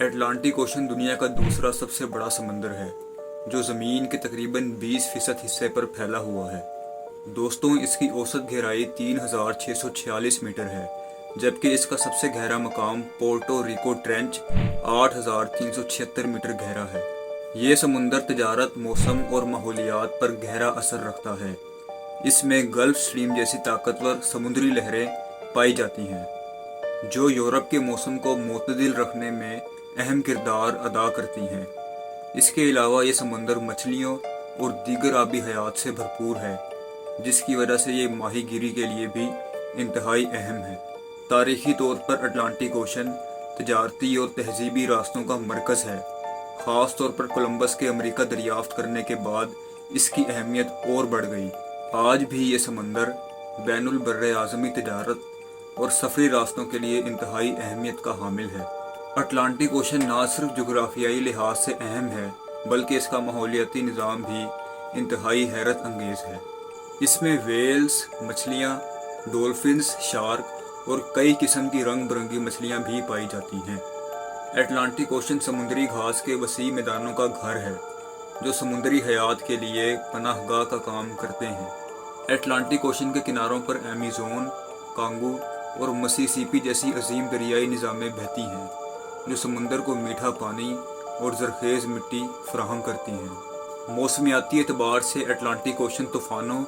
Atlantic ocean دنیا کا دوسرا سب سے بڑا سمندر ہے جو زمین کے تقریباً 20% حصے پر پھیلا ہوا ہے۔ دوستوں، اس کی اوسط گہرائی 3646 میٹر ہے، جبکہ اس کا سب سے گہرا مقام پورٹو ریکو ٹرینچ 8376 میٹر گہرا ہے۔ یہ سمندر تجارت، موسم اور ماحولیات پر گہرا اثر رکھتا ہے۔ اس میں گلف سٹریم جیسی طاقتور سمندری لہریں پائی جاتی ہیں جو یورپ کے موسم کو معتدل رکھنے میں اہم کردار ادا کرتی ہیں۔ اس کے علاوہ یہ سمندر مچھلیوں اور دیگر آبی حیات سے بھرپور ہے، جس کی وجہ سے یہ ماہی گیری کے لیے بھی انتہائی اہم ہے۔ تاریخی طور پر اٹلانٹک اوشن تجارتی اور تہذیبی راستوں کا مرکز ہے۔ خاص طور پر کولمبس کے امریکہ دریافت کرنے کے بعد اس کی اہمیت اور بڑھ گئی۔ آج بھی یہ سمندر بین البراعظمی تجارت اور سفری راستوں کے لیے انتہائی اہمیت کا حامل ہے۔ اٹلانٹک اوشن نہ صرف جغرافیائی لحاظ سے اہم ہے بلکہ اس کا ماحولیاتی نظام بھی انتہائی حیرت انگیز ہے۔ اس میں ویلز، مچھلیاں، ڈولفنز، شارک اور کئی قسم کی رنگ برنگی مچھلیاں بھی پائی جاتی ہیں۔ اٹلانٹک اوشن سمندری گھاس کے وسیع میدانوں کا گھر ہے جو سمندری حیات کے لیے پناہ گاہ کا کام کرتے ہیں۔ اٹلانٹک اوشن کے کناروں پر ایمیزون، کانگو اور مسیسیپی جیسی عظیم دریائی نظامیں بہتی ہیں جو سمندر کو میٹھا پانی اور زرخیز مٹی فراہم کرتی ہیں۔ موسمیاتی اعتبار سے اٹلانٹک اوشن طوفانوں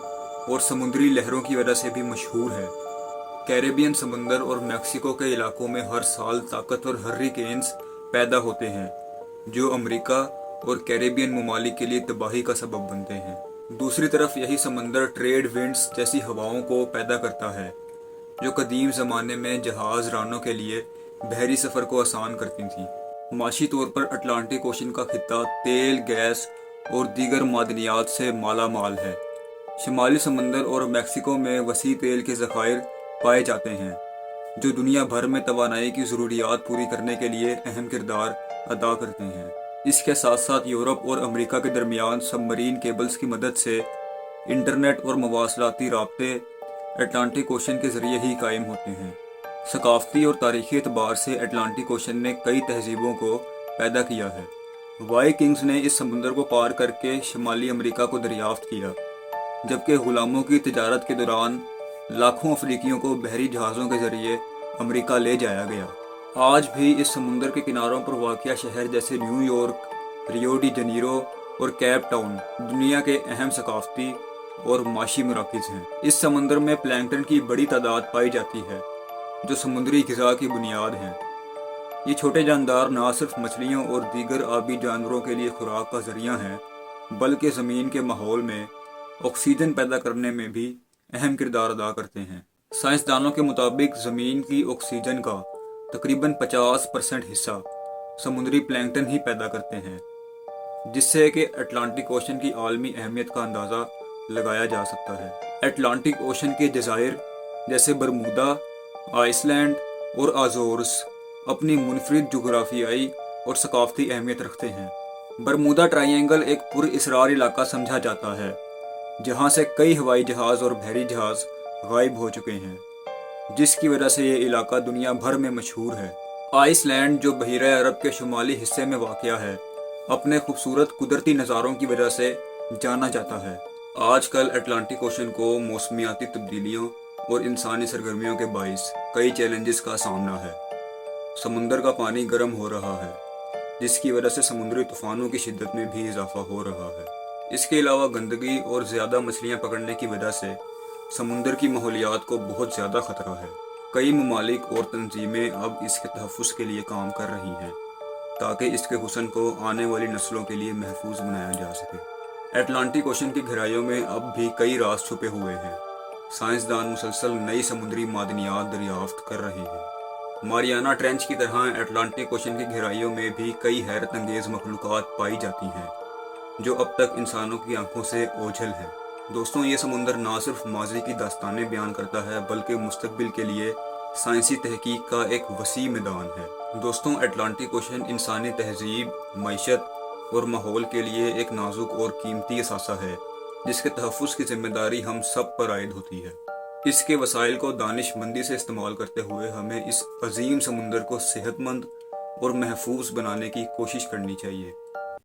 اور سمندری لہروں کی وجہ سے بھی مشہور ہے۔ کیریبین سمندر اور میکسیکو کے علاقوں میں ہر سال طاقتور ہریکینز پیدا ہوتے ہیں جو امریکہ اور کیریبین ممالک کے لیے تباہی کا سبب بنتے ہیں۔ دوسری طرف یہی سمندر ٹریڈ ونڈز جیسی ہوائوں کو پیدا کرتا ہے جو قدیم زمانے میں جہاز رانوں کے لیے بحری سفر کو آسان کرتی تھیں۔ معاشی طور پر اٹلانٹک اوشن کا خطہ تیل، گیس اور دیگر معدنیات سے مالا مال ہے۔ شمالی سمندر اور میکسیکو میں وسیع تیل کے ذخائر پائے جاتے ہیں جو دنیا بھر میں توانائی کی ضروریات پوری کرنے کے لیے اہم کردار ادا کرتے ہیں۔ اس کے ساتھ ساتھ یورپ اور امریکہ کے درمیان سب مرین کیبلز کی مدد سے انٹرنیٹ اور مواصلاتی رابطے اٹلانٹک اوشن کے ذریعے ہی قائم ہوتے ہیں۔ ثقافتی اور تاریخی اعتبار سے اٹلانٹک اوشن نے کئی تہذیبوں کو پیدا کیا ہے۔ وائکنگز نے اس سمندر کو پار کر کے شمالی امریکہ کو دریافت کیا، جبکہ غلاموں کی تجارت کے دوران لاکھوں افریقیوں کو بحری جہازوں کے ذریعے امریکہ لے جایا گیا۔ آج بھی اس سمندر کے کناروں پر واقع شہر جیسے New York, Rio de Janeiro اور کیپ ٹاؤن دنیا کے اہم ثقافتی اور معاشی مراکز ہیں۔ اس سمندر میں پلانکٹن کی بڑی تعداد پائی جاتی ہے جو سمندری غذا کی بنیاد ہیں۔ یہ چھوٹے جاندار نہ صرف مچھلیوں اور دیگر آبی جانوروں کے لیے خوراک کا ذریعہ ہیں بلکہ زمین کے ماحول میں آکسیجن پیدا کرنے میں بھی اہم کردار ادا کرتے ہیں۔ سائنسدانوں کے مطابق زمین کی آکسیجن کا تقریباً 50% حصہ سمندری پلانکٹن ہی پیدا کرتے ہیں، جس سے کہ اٹلانٹک اوشن کی عالمی اہمیت کا اندازہ لگایا جا سکتا ہے۔ اٹلانٹک اوشن کے جزائر جیسے برمودا، آئس لینڈ اور آزورس اپنی منفرد جغرافیائی اور ثقافتی اہمیت رکھتے ہیں۔ برمودا ٹرائی اینگل ایک پر اسرار علاقہ سمجھا جاتا ہے جہاں سے کئی ہوائی جہاز اور بحری جہاز غائب ہو چکے ہیں، جس کی وجہ سے یہ علاقہ دنیا بھر میں مشہور ہے۔ آئس لینڈ جو بحیرہ عرب کے شمالی حصے میں واقع ہے اپنے خوبصورت قدرتی نظاروں کی وجہ سے جانا جاتا ہے۔ آج کل اٹلانٹک اوشن کو موسمیاتی تبدیلیوں اور انسانی سرگرمیوں کے باعث کئی چیلنجز کا سامنا ہے۔ سمندر کا پانی گرم ہو رہا ہے جس کی وجہ سے سمندری طوفانوں کی شدت میں بھی اضافہ ہو رہا ہے۔ اس کے علاوہ گندگی اور زیادہ مچھلیاں پکڑنے کی وجہ سے سمندر کی ماحولیات کو بہت زیادہ خطرہ ہے۔ کئی ممالک اور تنظیمیں اب اس کے تحفظ کے لیے کام کر رہی ہیں تاکہ اس کے حسن کو آنے والی نسلوں کے لیے محفوظ بنایا جا سکے۔ اٹلانٹک اوشن کی گہرائیوں میں اب بھی کئی راز چھپے ہوئے ہیں۔ سائنسدان مسلسل نئی سمندری معدنیات دریافت کر رہے ہیں۔ ماریانا ٹرینچ کی طرح اٹلانٹک اوشن کی گہرائیوں میں بھی کئی حیرت انگیز مخلوقات پائی جاتی ہیں جو اب تک انسانوں کی آنکھوں سے اوجھل ہیں۔ دوستوں، یہ سمندر نہ صرف ماضی کی داستانیں بیان کرتا ہے بلکہ مستقبل کے لیے سائنسی تحقیق کا ایک وسیع میدان ہے۔ دوستوں، اٹلانٹک اوشن انسانی تہذیب، معیشت اور ماحول کے لیے ایک نازک اور قیمتی اثاثہ ہے جس کے تحفظ کی ذمہ داری ہم سب پر عائد ہوتی ہے۔ اس کے وسائل کو دانش مندی سے استعمال کرتے ہوئے ہمیں اس عظیم سمندر کو صحت مند، اور محفوظ بنانے کی کوشش کرنی چاہیے۔